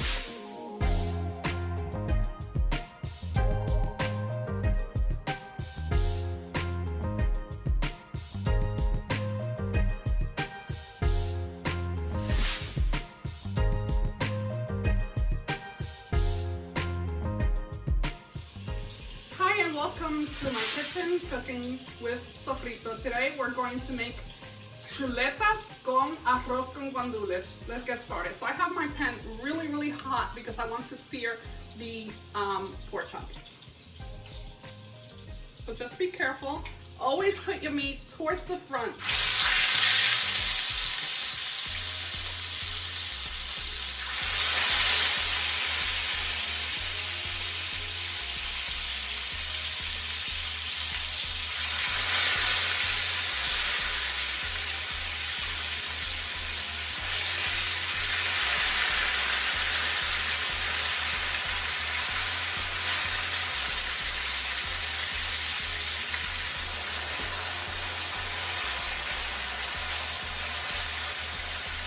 Hi and welcome to my kitchen, cooking with Sofrito. Today we're going to make Chuletas con Arroz Con Gandules. Let's get started. So I have my pan really hot because I want to sear the pork chops. So just be careful. Always put your meat towards the front.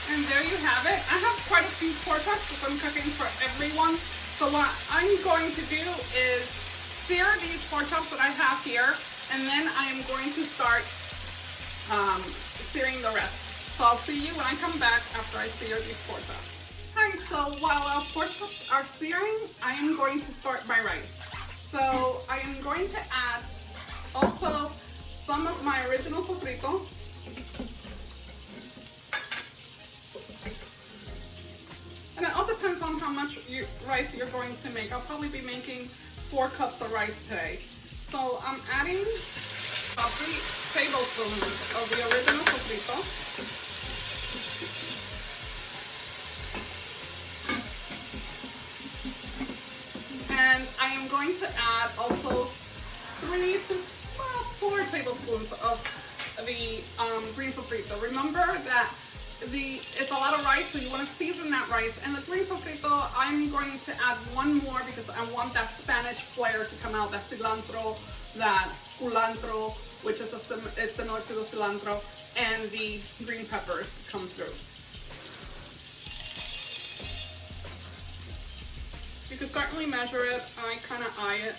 And there you have it. I have quite a few pork chops because I'm cooking for everyone. So what I'm going to do is sear these pork chops that I have here, and then I am going to start searing the rest. So I'll see you when I come back after I sear these pork chops. Alright, so while our pork chops are searing, I am going to start my rice. So I am going to add also some of my original sofrito. And it all depends on how much rice you're going to make. I'll probably be making 4 cups of rice today. So I'm adding about 3 tablespoons of the original sofrito. And I am going to add also 3 to 4 tablespoons of the green sofrito. Remember that it's a lot of rice, so you want to season that rice. And the green sofrito, I'm going to add 1 more because I want that Spanish flair to come out, that cilantro, that culantro, which is similar to the cilantro, and the green peppers to come through. You can certainly measure it. I kind of eye it.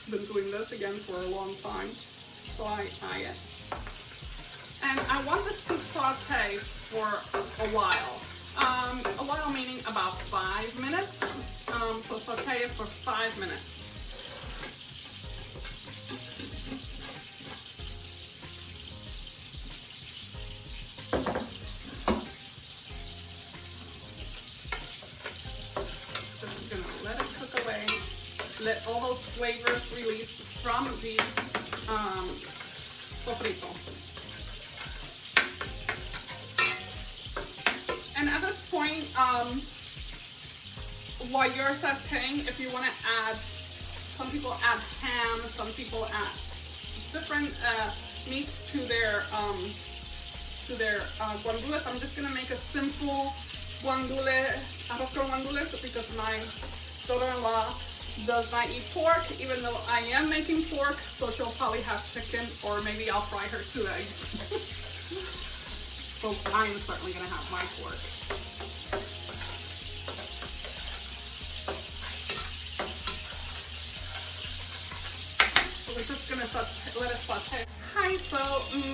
I've been doing this again for a long time, so I eye it. And I want this to saute for a while. A while meaning about 5 minutes. So saute it for 5 minutes. Just gonna let it cook away. Let all those flavors release from the sofrito. And at this point, while you're sauteing, if you want to add, some people add ham, some people add different meats to their gandules. I'm just gonna make a simple guandule, arroz con gandules, because my daughter-in-law does not eat pork, even though I am making pork, so she'll probably have chicken, or maybe I'll fry her 2 eggs. So I'm certainly gonna have my pork. So we're just gonna let it saute. Hi, so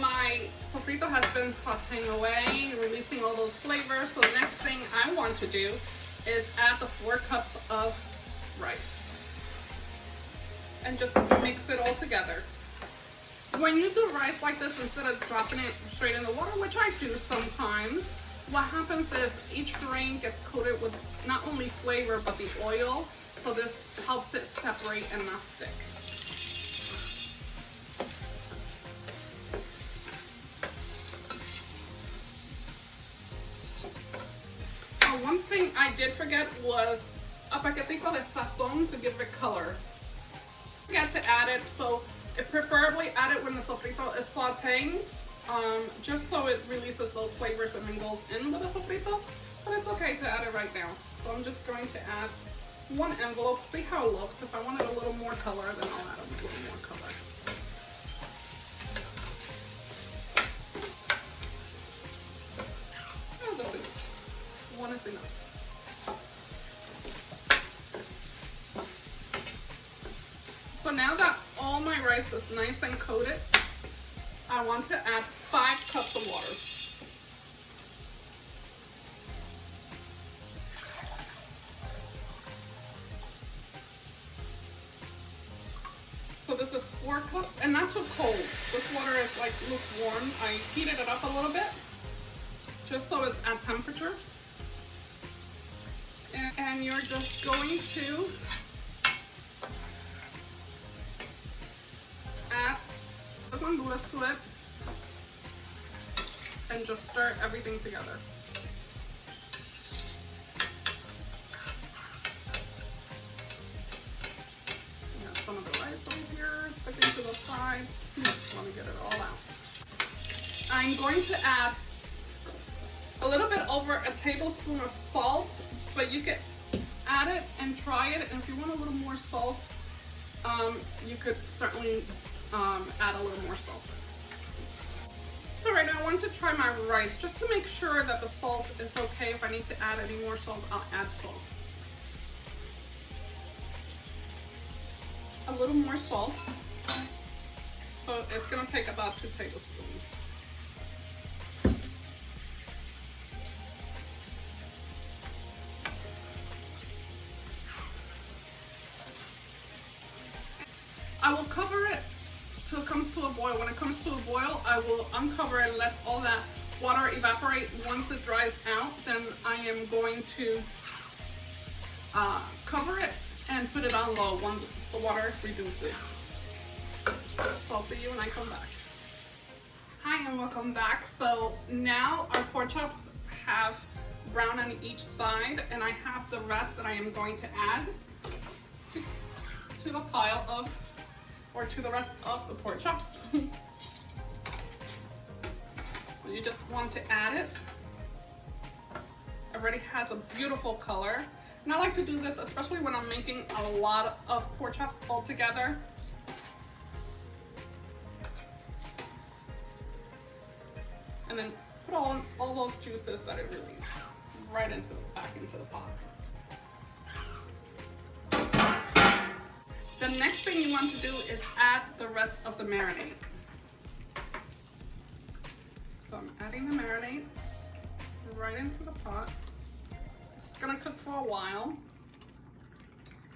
my sofrito has been sauteing away, releasing all those flavors. So the next thing I want to do is add the 4 cups of rice. And just mix it all together. When you do rice like this, instead of dropping it straight in the water, which I do sometimes, what happens is each grain gets coated with not only flavor, but the oil. So this helps it separate and not stick. One thing I did forget was a paquetico de Sazon to give it color. Forget to add it, so preferably add it when the sofrito is sauteing, just so it releases those flavors and then goes in with the sofrito. But it's okay to add it right now. So I'm just going to add 1 envelope, see how it looks. If I wanted a little more color, then I'll add a little more color. One is enough. now that all my rice is nice and coated, I want to add 5 cups of water. So this is 4 cups, and not too cold. This water is like lukewarm. I heated it up a little bit, just so it's at temperature. And you're just going to add the gandules to it and just stir everything together. Got some of the rice over here sticking to the sides. Just want to get it all out. I'm going to add a little bit over a tablespoon of salt, but you can add it and try it, and if you want a little more salt, you could certainly add a little more salt. So right now I want to try my rice just to make sure that the salt is okay. If I need to add any more salt, I'll add salt. A little more salt. So it's gonna take about 2 tablespoons. I will cover it till it comes to a boil. When it comes to a boil, I will uncover and let all that water evaporate. Once it dries out, then I am going to cover it and put it on low once the water reduces. So I'll see you when I come back. Hi and welcome back. So now our pork chops have brown on each side, and I have the rest that I am going to add to the pile of, or to the rest of the pork chops. You just want to add it. It already has a beautiful color. And I like to do this especially when I'm making a lot of pork chops all together. And then put all those juices that it released right back into the pot. The next thing you want to do is add the rest of the marinade. So I'm adding the marinade right into the pot. It's gonna cook for a while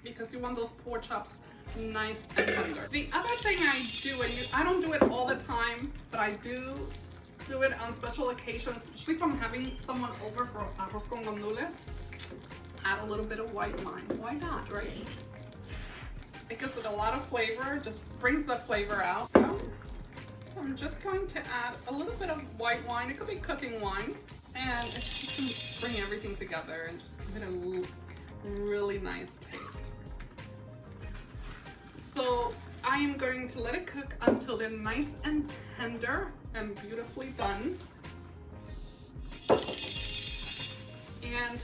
because you want those pork chops nice and tender. The other thing I do, and I don't do it all the time, but I do it on special occasions, especially if I'm having someone over for Arroz Con Gandules, add a little bit of white wine. Why not, right? It gives it a lot of flavor, just brings the flavor out. So I'm just going to add a little bit of white wine. It could be cooking wine, and it's just going to bring everything together and just give it a really nice taste. So I am going to let it cook until they're nice and tender and beautifully done. And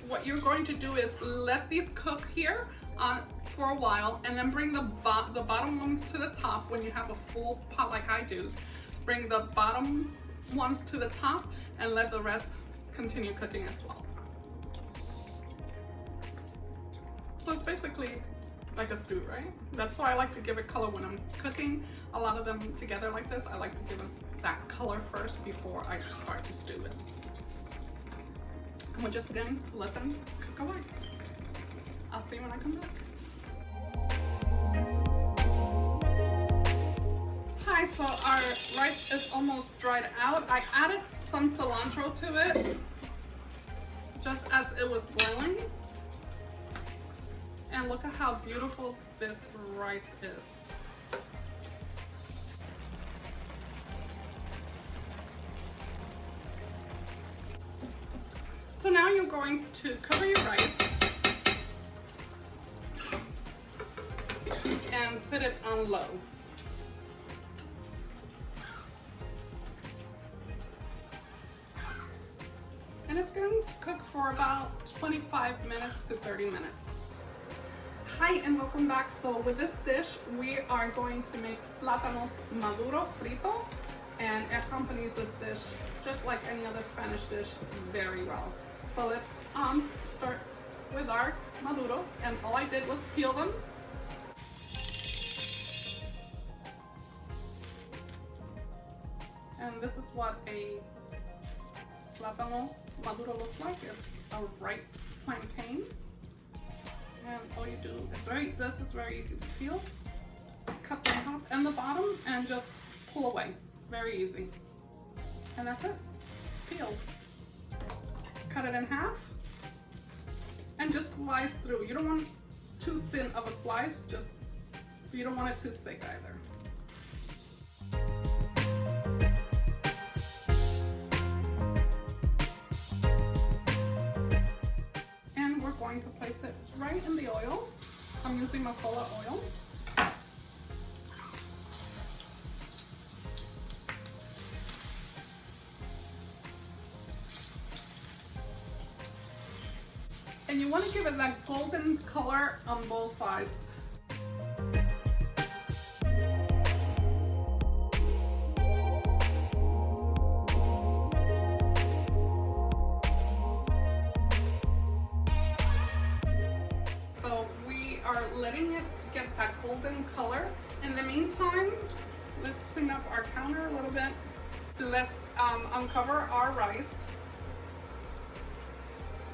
what you're going to do is let these cook here for a while, and then bring the bottom ones to the top. When you have a full pot like I do, bring the bottom ones to the top and let the rest continue cooking as well. So it's basically like a stew, right? That's why I like to give it color when I'm cooking a lot of them together like this. I like to give them that color first before I start to stew it. And we're just going to let them cook away. I'll see you when I come back. Hi, so our rice is almost dried out. I added some cilantro to it just as it was boiling. And look at how beautiful this rice is. So now you're going to cover your rice and put it on low. And it's going to cook for about 25 minutes to 30 minutes. Hi and welcome back. So with this dish, we are going to make plátanos maduro frito, and it accompanies this dish just like any other Spanish dish very well. So let's start with our maduros, and all I did was peel them. And this is what a plátano maduro looks like. It's a ripe plantain. And all you do is this is very easy to peel. Cut the top and the bottom and just pull away. Very easy. And that's it. Peeled. Cut it in half and just slice through. You don't want too thin of a slice, you don't want it too thick either. And we're going to place it right in the oil. I'm using masala oil. And you want to give it that golden color on both sides. So we are letting it get that golden color. In the meantime, let's clean up our counter a little bit. Let's uncover our rice.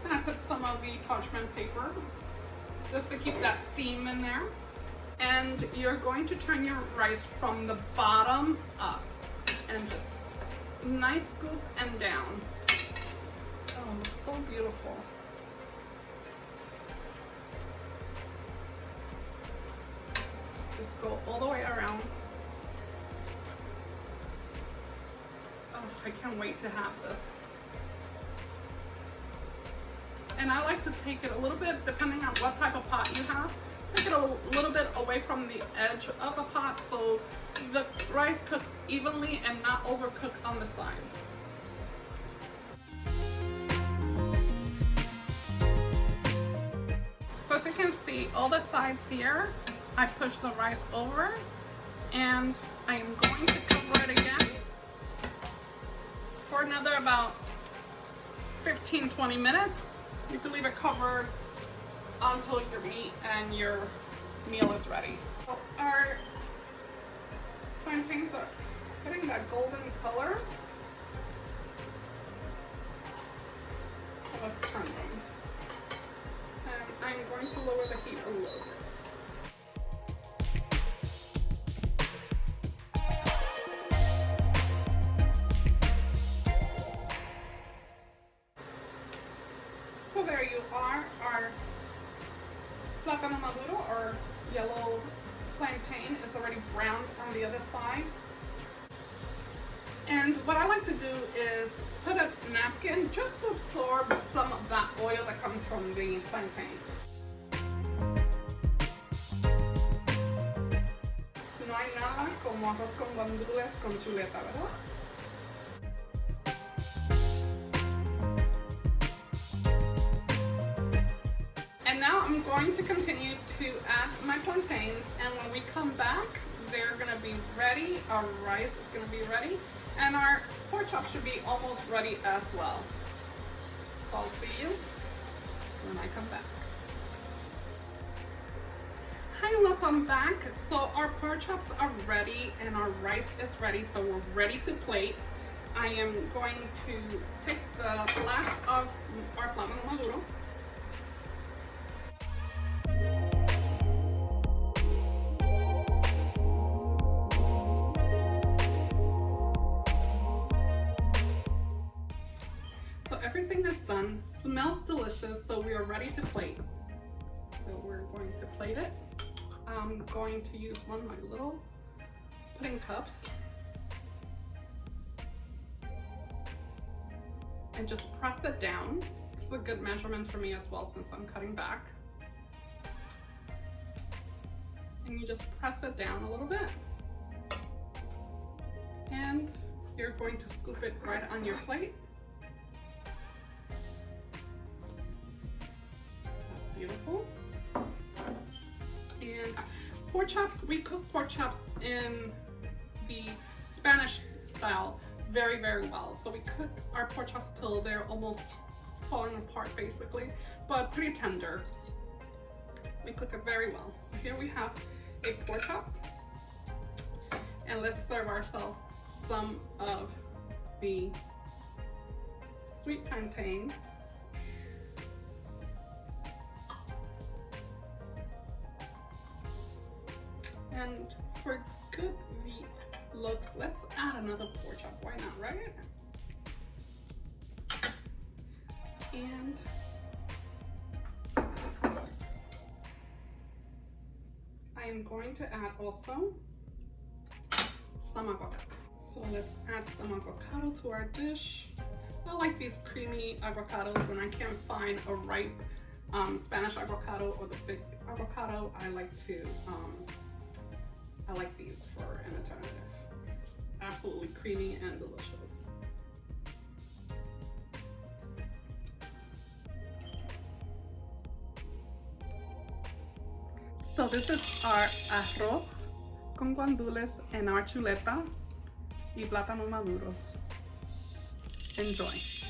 And I put some of the parchment paper just to keep that steam in there. And you're going to turn your rice from the bottom up and just nice scoop and down. Oh, it's so beautiful. Just go all the way around. Oh, I can't wait to have this. And I like to take it a little bit, depending on what type of pot you have, take it a little bit away from the edge of the pot so the rice cooks evenly and not overcook on the sides. So as you can see, all the sides here, I pushed the rice over and I am going to cover it again for another about 15-20 minutes. You can leave it covered until your meat and your meal is ready. So our plantains are getting that golden color. So let's turn them. And I'm going to lower the heat a little bit. So there you are, our plátano maduro, or yellow plantain, is already browned on the other side. And what I like to do is put a napkin just to absorb some of that oil that comes from the plantain. No hay nada como arroz con gandules con chuleta, ¿verdad? And now I'm going to continue to add my plantains, and when we come back, they're gonna be ready. Our rice is gonna be ready, and our pork chop should be almost ready as well. So I'll see you when I come back. Hi, welcome back. So our pork chops are ready and our rice is ready, so we're ready to plate. I am going to take the last of our plátano maduro. So everything is done, smells delicious, so we are ready to plate. So we're going to plate it. I'm going to use one of my little pudding cups and just press it down. This is a good measurement for me as well since I'm cutting back. And you just press it down a little bit. And you're going to scoop it right on your plate. That's beautiful. And pork chops, we cook pork chops in the Spanish style very, very well. So we cook our pork chops till they're almost falling apart basically, but pretty tender. We cook it very well. So here we have a pork chop, and let's serve ourselves some of the sweet plantains. And for good looks, let's add another pork chop. Why not, right? And I am going to add also some avocado. So let's add some avocado to our dish. I like these creamy avocados when I can't find a ripe Spanish avocado or the big avocado. I like these for an alternative. It's absolutely creamy and delicious. So this is our arroz con gandules and our chuletas y plátanos maduros. Enjoy.